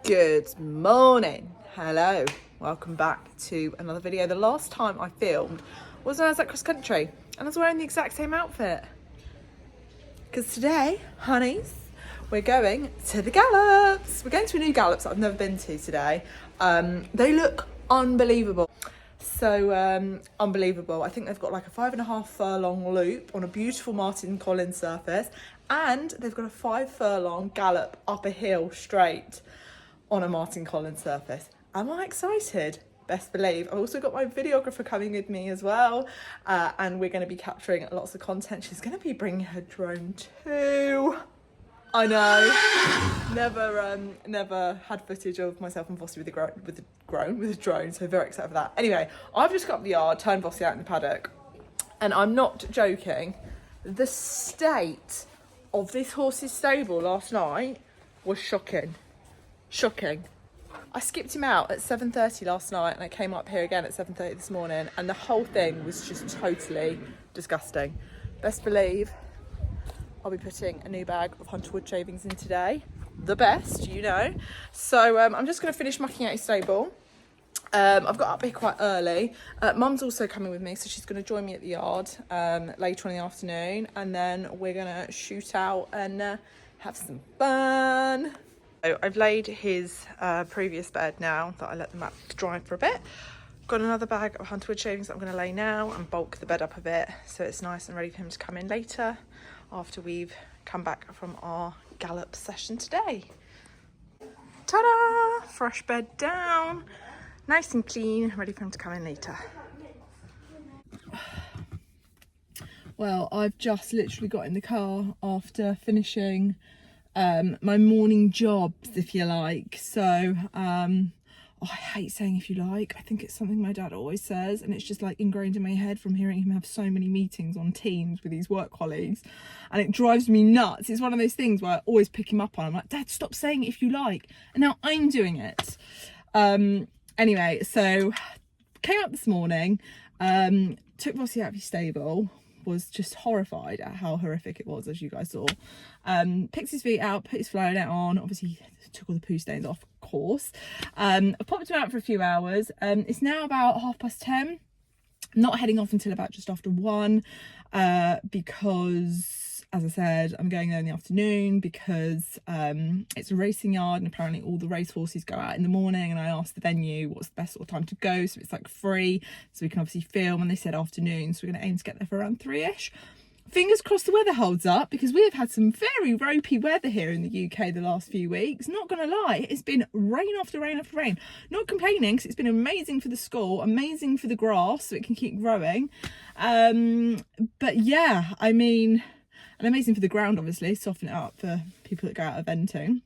Good morning. Hello. Welcome back to another video. The last time I filmed was when I was at Crosscountry and I was wearing the exact same outfit. Because today, honeys, we're going to the Gallops. We're going to a new Gallops that I've never been to today. They look unbelievable. So unbelievable. I think they've got like a 5.5 furlong loop on a beautiful Martin Collins surface, and they've got a 5 furlong gallop up a hill straight on a Martin Collins surface. Am I excited? Best believe. I've also got my videographer coming with me as well, and we're going to be capturing lots of content. She's going to be bringing her drone too. I know. Never had footage of myself and Vossi with a drone, so very excited for that. Anyway, I've just got up the yard, turned Vossi out in the paddock, and I'm not joking. The state of this horse's stable last night was shocking. Shocking. I skipped him out at 7:30 last night and I came up here again at 7:30 this morning, and the whole thing was just totally disgusting. Best believe I'll be putting a new bag of Hunter wood shavings in today. The best, you know. So I'm just going to finish mucking out his stable. I've got up here quite early. Mum's also coming with me, so she's going to join me at the yard later on in the afternoon, and then we're going to shoot out and have some fun. So I've laid his previous bed now that I let the mat dry for a bit. Got another bag of Hunter wood shavings that I'm going to lay now and bulk the bed up a bit so it's nice and ready for him to come in later after we've come back from our gallop session today. Ta-da! Fresh bed down, nice and clean, ready for him to come in later. Well, I've just literally got in the car after finishing my morning jobs, if you like. So I hate saying if you like. I think it's something my dad always says, and it's just like ingrained in my head from hearing him have so many meetings on Teams with his work colleagues, and it drives me nuts. It's one of those things where I always pick him up on. I'm like, Dad, stop saying if you like, and now I'm doing it. Anyway, so came up this morning, took Vossi out of his stable, was just horrified at how horrific it was, as you guys saw. Picked his feet out, put his flower net on, obviously took all the poo stains off, of course. I popped him out for a few hours. It's now about 10:30. I'm not heading off until about just after 1, because, as I said, I'm going there in the afternoon because it's a racing yard and apparently all the race horses go out in the morning, and I asked the venue what's the best sort of time to go, so it's like free, so we can obviously film, and they said afternoon, so we're going to aim to get there for around 3ish. Fingers crossed the weather holds up, because we have had some very ropey weather here in the UK the last few weeks. Not gonna lie, it's been rain after rain after rain. Not complaining, because it's been amazing for the school, amazing for the grass so it can keep growing, but yeah, I mean, and amazing for the ground, obviously, soften it up for people that go out eventing.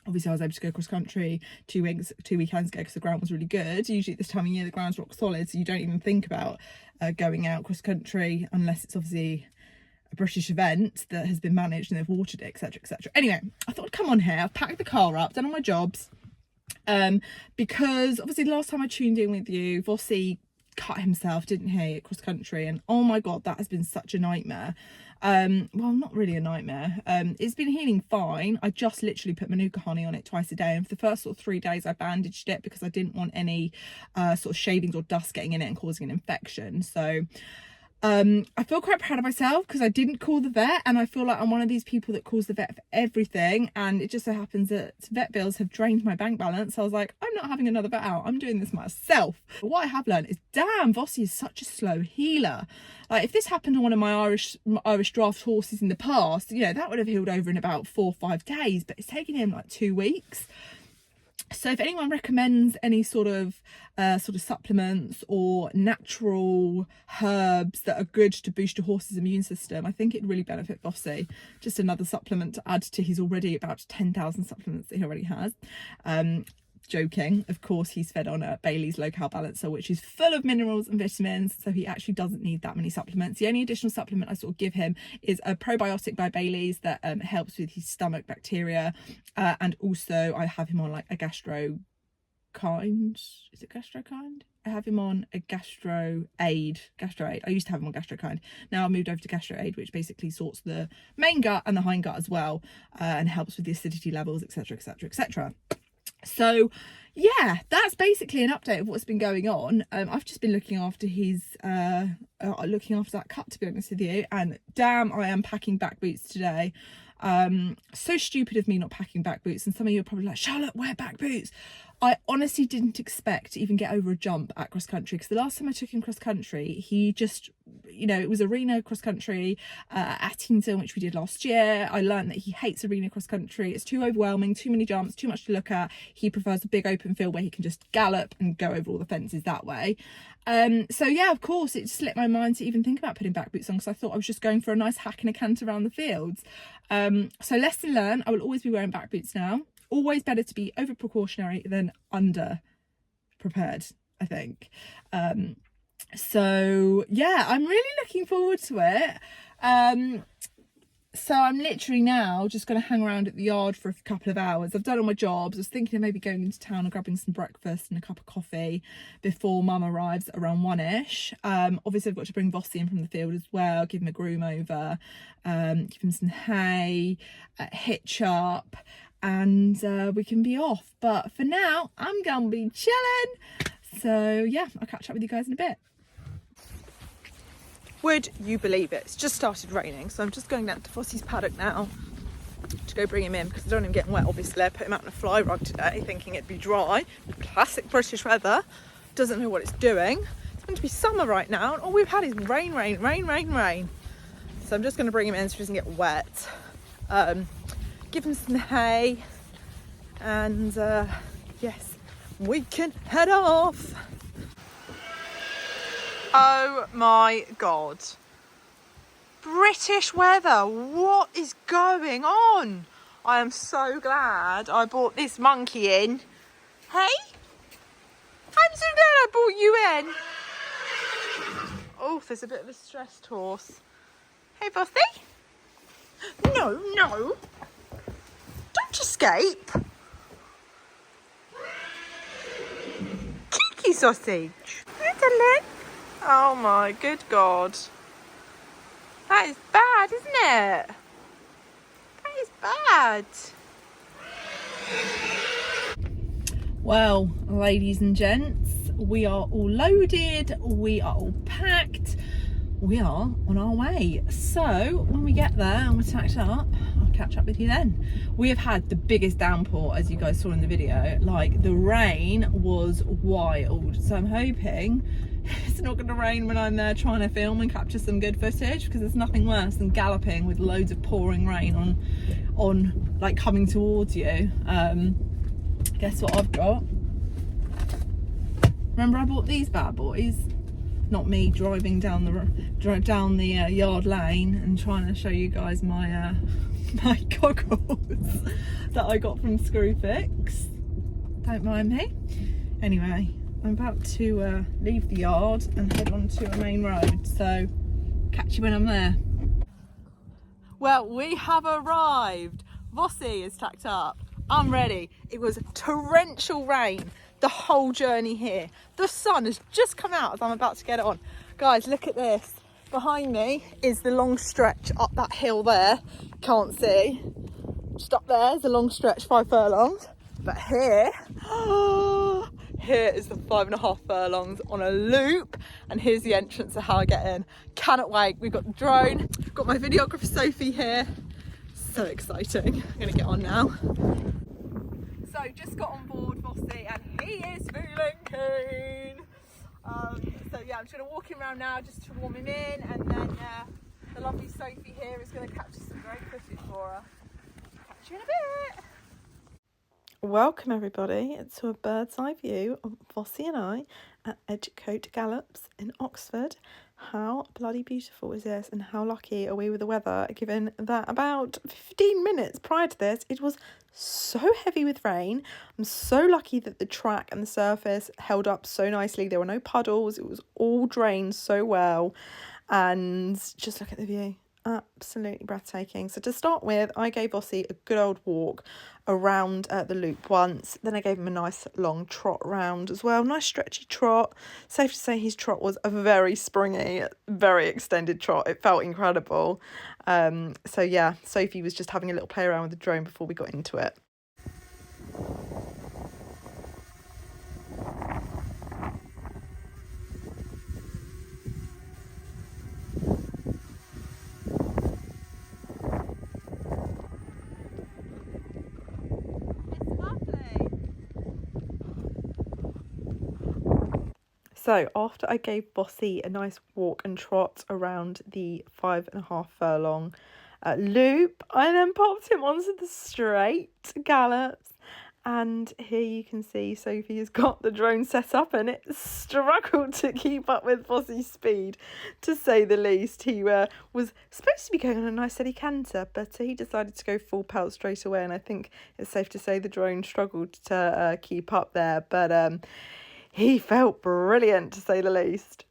Obviously, I was able to go cross country 2 weekends ago because the ground was really good. Usually at this time of year, the ground's rock solid, so you don't even think about going out cross country unless it's obviously a British event that has been managed and they've watered it, etc, etc. Anyway, I thought I'd come on here. I've packed the car up, done all my jobs, because obviously the last time I tuned in with you, Vossi cut himself, didn't he, at cross country, and oh my god, that has been such a nightmare. Well, not really a nightmare. It's been healing fine. I just literally put Manuka honey on it twice a day, and for the first sort of 3 days I bandaged it because I didn't want any sort of shavings or dust getting in it and causing an infection. So I feel quite proud of myself because I didn't call the vet, and I feel like I'm one of these people that calls the vet for everything, and it just so happens that vet bills have drained my bank balance, so I was like, I'm not having another vet out, I'm doing this myself. But what I have learned is, damn, Vossi is such a slow healer. Like, if this happened to one of my Irish draft horses in the past, you know, that would have healed over in about 4 or 5 days, but it's taken him like 2 weeks. So if anyone recommends any sort of supplements or natural herbs that are good to boost your horse's immune system, I think it'd really benefit Vossi. Just another supplement to add to his already about 10,000 supplements that he already has. Joking, of course, he's fed on a Bailey's Low Cal Balancer, which is full of minerals and vitamins, so he actually doesn't need that many supplements. The only additional supplement I sort of give him is a probiotic by Bailey's that helps with his stomach bacteria, and also I have him on like a GastroKind. Is it GastroKind? I have him on a GastroAid. I used to have him on GastroKind. Now I moved over to GastroAid, which basically sorts the main gut and the hind gut as well, and helps with the acidity levels, etc, etc, etc. So yeah, that's basically an update of what's been going on. I've just been looking after that cut, to be honest with you, and damn, I am packing back boots today. So stupid of me not packing back boots, and some of you are probably like, Charlotte, wear back boots. I honestly didn't expect to even get over a jump at cross country, because the last time I took him cross country, he just, you know, it was arena cross country at Eaton, which we did last year. I learned that he hates arena cross country. It's too overwhelming, too many jumps, too much to look at. He prefers a big open field where he can just gallop and go over all the fences that way. So yeah, of course, it slipped my mind to even think about putting back boots on, because I thought I was just going for a nice hack and a cant around the fields. So lesson learned, I will always be wearing back boots now. Always better to be over precautionary than under prepared, I think. So yeah, I'm really looking forward to it. So I'm literally now just going to hang around at the yard for a couple of hours. I've done all my jobs. I was thinking of maybe going into town and grabbing some breakfast and a cup of coffee before Mum arrives around 1ish. Obviously I've got to bring Vossi in from the field as well, give him a groom over, give him some hay, hitch up, and we can be off. But for now, I'm going to be chilling. So yeah, I'll catch up with you guys in a bit. Would you believe it? It's just started raining, so I'm just going down to Vossi's paddock now to go bring him in, because I don't want him getting wet, obviously. I put him out on a fly rug today, thinking it'd be dry. Classic British weather. Doesn't know what it's doing. It's meant to be summer right now, and all we've had is rain, rain, rain, rain, rain. So I'm just going to bring him in so he doesn't get wet. Give him some hay, and yes, we can head off. Oh my God. British weather, what is going on? I am so glad I brought this monkey in. Hey? I'm so glad I brought you in. Oh, there's a bit of a stressed horse. Hey, Vossi? No, no. Don't escape. Kiki sausage. Little. Oh my good God. That is bad, isn't it? That is bad. Well, ladies and gents, we are all loaded, we are all packed, we are on our way. So when we get there and we're tacked up, I'll catch up with you then. We have had the biggest downpour, as you guys saw in the video. Like, the rain was wild. So I'm hoping it's not going to rain when I'm there trying to film and capture some good footage, because there's nothing worse than galloping with loads of pouring rain on like coming towards you. Guess what I've got? Remember I bought these bad boys? Not me driving down the yard lane and trying to show you guys my my goggles that I got from Screwfix. Don't mind me. Anyway, I'm about to leave the yard and head on to a main road, so catch you when I'm there. Well, we have arrived. Vossi is tacked up. I'm ready. It was torrential rain the whole journey here. The sun has just come out as I'm about to get on. Guys, look at this. Behind me is the long stretch up that hill there. Can't see. Just up there is a long stretch, 5 furlongs. But here, here is the 5.5 furlongs on a loop, and here's the entrance of how I get in. Cannot wait. We've got the drone, got my videographer Sophie here. So exciting. I'm gonna get on now. So just got on board Vossi and he is feeling keen. So yeah, I'm just gonna walk him around now just to warm him in, and then the lovely Sophie here is gonna capture some great footage for her. Catch you in a bit. Welcome everybody to a bird's eye view of Vossi and I at Edgecote Gallops in Oxford. How bloody beautiful is this, and how lucky are we with the weather, given that about 15 minutes prior to this it was so heavy with rain. I'm so lucky that the track and the surface held up so nicely. There were no puddles, it was all drained so well, and just look at the view. Absolutely breathtaking. So to start with, I gave Vossi a good old walk around the loop once. Then I gave him a nice long trot round as well. Nice stretchy trot. Safe to say his trot was a very springy, very extended trot. It felt incredible. So yeah, Sophie was just having a little play around with the drone before we got into it. So after I gave Vossi a nice walk and trot around the 5.5 furlong loop, I then popped him onto the straight Gallops. And here you can see Sophie has got the drone set up and it struggled to keep up with Vossi's speed, to say the least. He was supposed to be going on a nice steady canter, but he decided to go full pelt straight away, and I think it's safe to say the drone struggled to keep up there, but he felt brilliant, to say the least.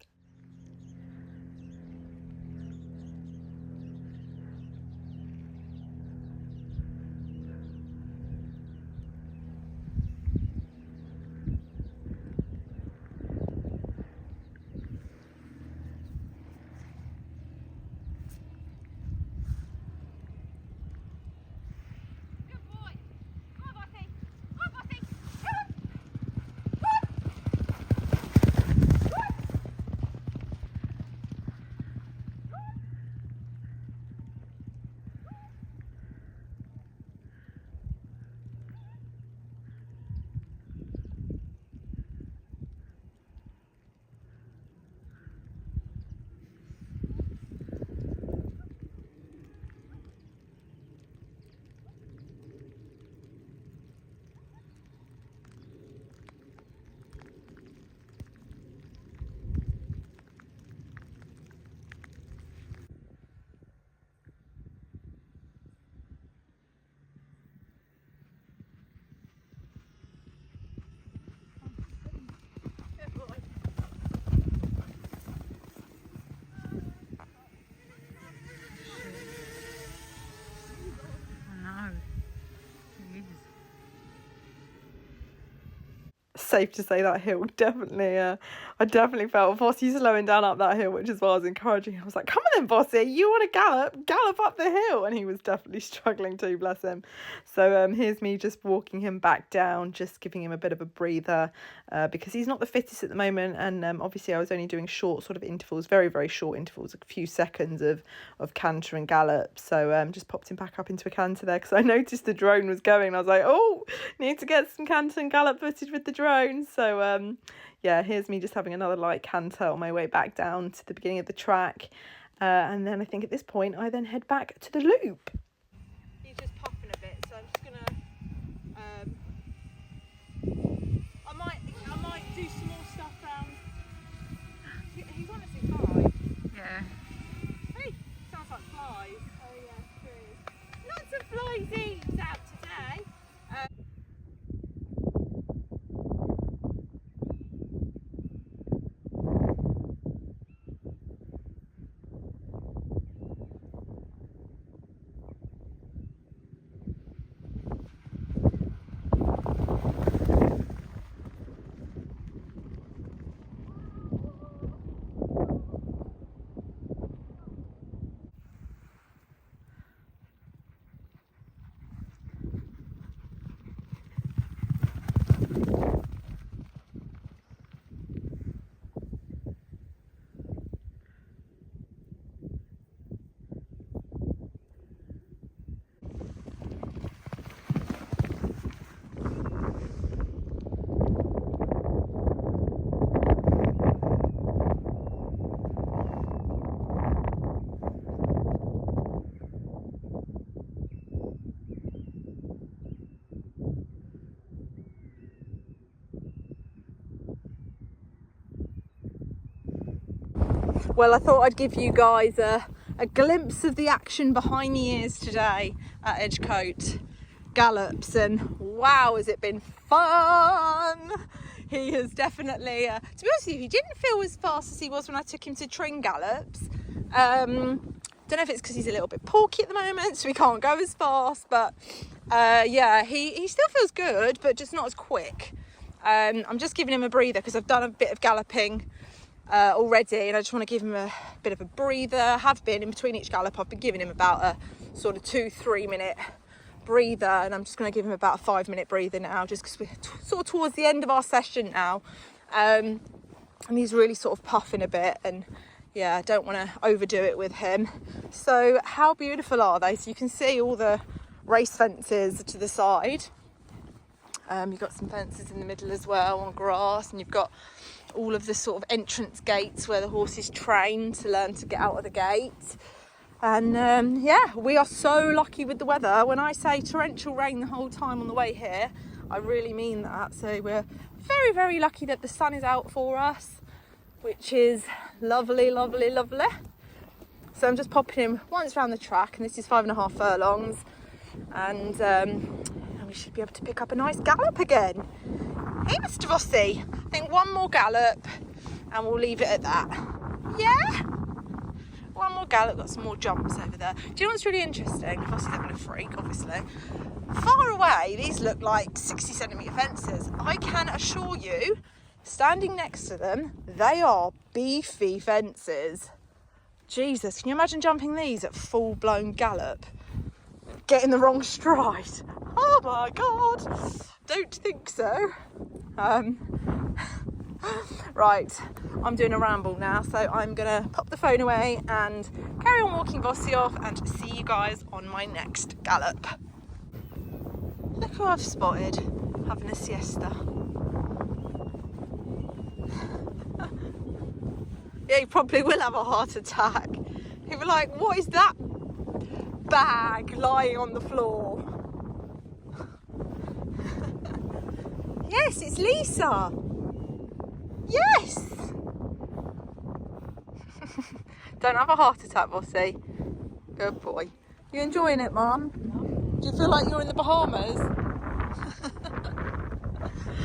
Safe to say that hill definitely I definitely felt Vossi slowing down up that hill, which is why I was encouraging him. I was like, come on then Vossi, you want to gallop up the hill, and he was definitely struggling too, bless him. So here's me just walking him back down, just giving him a bit of a breather, because he's not the fittest at the moment, and obviously I was only doing short sort of intervals, very, very short intervals, a few seconds of canter and gallop. So just popped him back up into a canter there, because I noticed the drone was going, and I was like, oh, need to get some canter and gallop footage with the drone. So yeah, here's me just having another light canter on my way back down to the beginning of the track, and then I think at this point I then head back to the loop. He's just puffing a bit, so I'm just gonna I might do some more stuff around. He's honestly fine. Yeah. Hey, sounds like flies. Oh yeah, true. Lots of flies out today. Well, I thought I'd give you guys a glimpse of the action behind the ears today at Edgecote Gallops, and wow, has it been fun. He has definitely, to be honest with you, he didn't feel as fast as he was when I took him to Tring Gallops. Don't know if it's because he's a little bit porky at the moment, so he can't go as fast, but yeah, he still feels good, but just not as quick. I'm just giving him a breather because I've done a bit of galloping already, and I just want to give him a bit of a breather. Have been in between each gallop, I've been giving him about a sort of 2-3 minute breather, and I'm just going to give him about a 5-minute breather now, just because we're sort of towards the end of our session now, and he's really sort of puffing a bit, and yeah, I don't want to overdo it with him. So how beautiful are they? So you can see all the race fences to the side. You've got some fences in the middle as well on grass, and you've got all of the sort of entrance gates where the horses train to learn to get out of the gate. And yeah, we are so lucky with the weather. When I say torrential rain the whole time on the way here, I really mean that. So we're very, very lucky that the sun is out for us, which is lovely, lovely, lovely. So I'm just popping in once around the track, and this is 5.5 furlongs, and we should be able to pick up a nice gallop again. Hey, Mr. Vossi, I think one more gallop and we'll leave it at that. Yeah? One more gallop, got some more jumps over there. Do you know what's really interesting? Vossi's having a freak, obviously. Far away, these look like 60cm fences. I can assure you, standing next to them, they are beefy fences. Jesus, can you imagine jumping these at full-blown gallop? Getting the wrong stride. Oh my God, don't think so. Right, I'm doing a ramble now, so I'm gonna pop the phone away and carry on walking Vossi off and see you guys on my next gallop. Look who I've spotted having a siesta. Yeah, he probably will have a heart attack. He'll be like, what is that bag lying on the floor? Yes, it's Lisa. Yes. Don't have a heart attack, Vossi. Good boy. You enjoying it, Mum? Do you feel like you're in the Bahamas?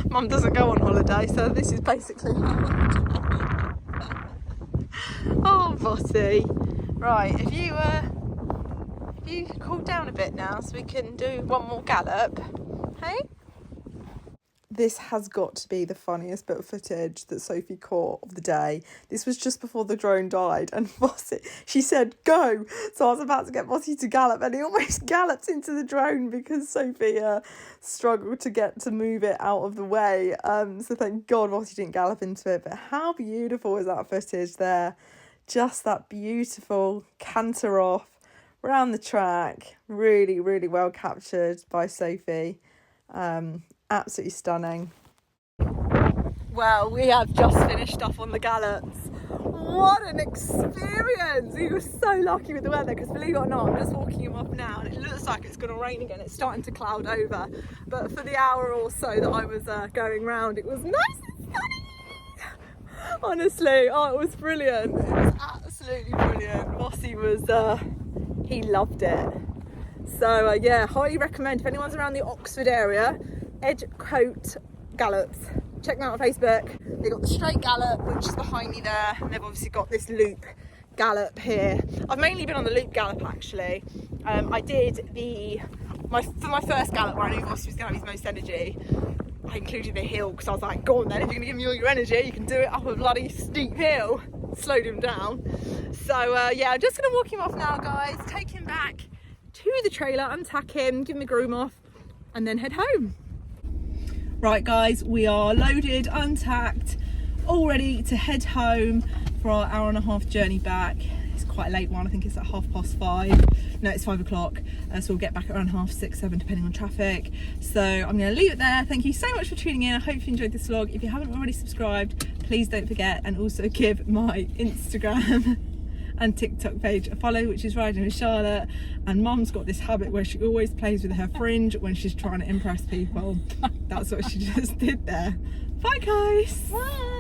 Mum doesn't go on holiday, so this is basically holiday. Oh, Vossi. Right, if you cool down a bit now so we can do one more gallop. Hey? This has got to be the funniest bit of footage that Sophie caught of the day. This was just before the drone died, and Vossi, she said, go! So I was about to get Vossi to gallop, and he almost galloped into the drone because Sophie struggled to get to move it out of the way. So thank God Vossi didn't gallop into it. But how beautiful is that footage there? Just that beautiful canter off around the track. Really, really well captured by Sophie. Absolutely stunning. Well, we have just finished off on the Gallops. What an experience! We were so lucky with the weather because, believe it or not, I'm just walking him off now and it looks like it's going to rain again. It's starting to cloud over, but for the hour or so that I was going round, it was nice and sunny. Honestly, oh, it was brilliant. It was absolutely brilliant. Vossi was he loved it. So yeah, highly recommend if anyone's around the Oxford area. Edgecote Gallops, check them out on Facebook. They've got the straight gallop, which is behind me there, and they've obviously got this loop gallop here. I've mainly been on the loop gallop actually. I did for my first gallop where I knew Vossi was going to have his most energy, I included the hill because I was like, go on then, if you're going to give me all your energy you can do it up a bloody steep hill. Slowed him down. So yeah, I'm just going to walk him off now, guys, take him back to the trailer, untack him, give him the groom off, and then head home. Right guys, we are loaded, untacked, all ready to head home for our hour-and-a-half journey back. It's quite a late one, I think it's at 5:30. No, it's 5 o'clock, so we'll get back around 6:30, 7 depending on traffic. So I'm going to leave it there. Thank you so much for tuning in. I hope you enjoyed this vlog. If you haven't already subscribed, please don't forget, and also give my Instagram and TikTok page a follow, which is Riding with Charlotte. And Mum's got this habit where she always plays with her fringe when she's trying to impress people. That's what she just did there. Bye guys. Bye.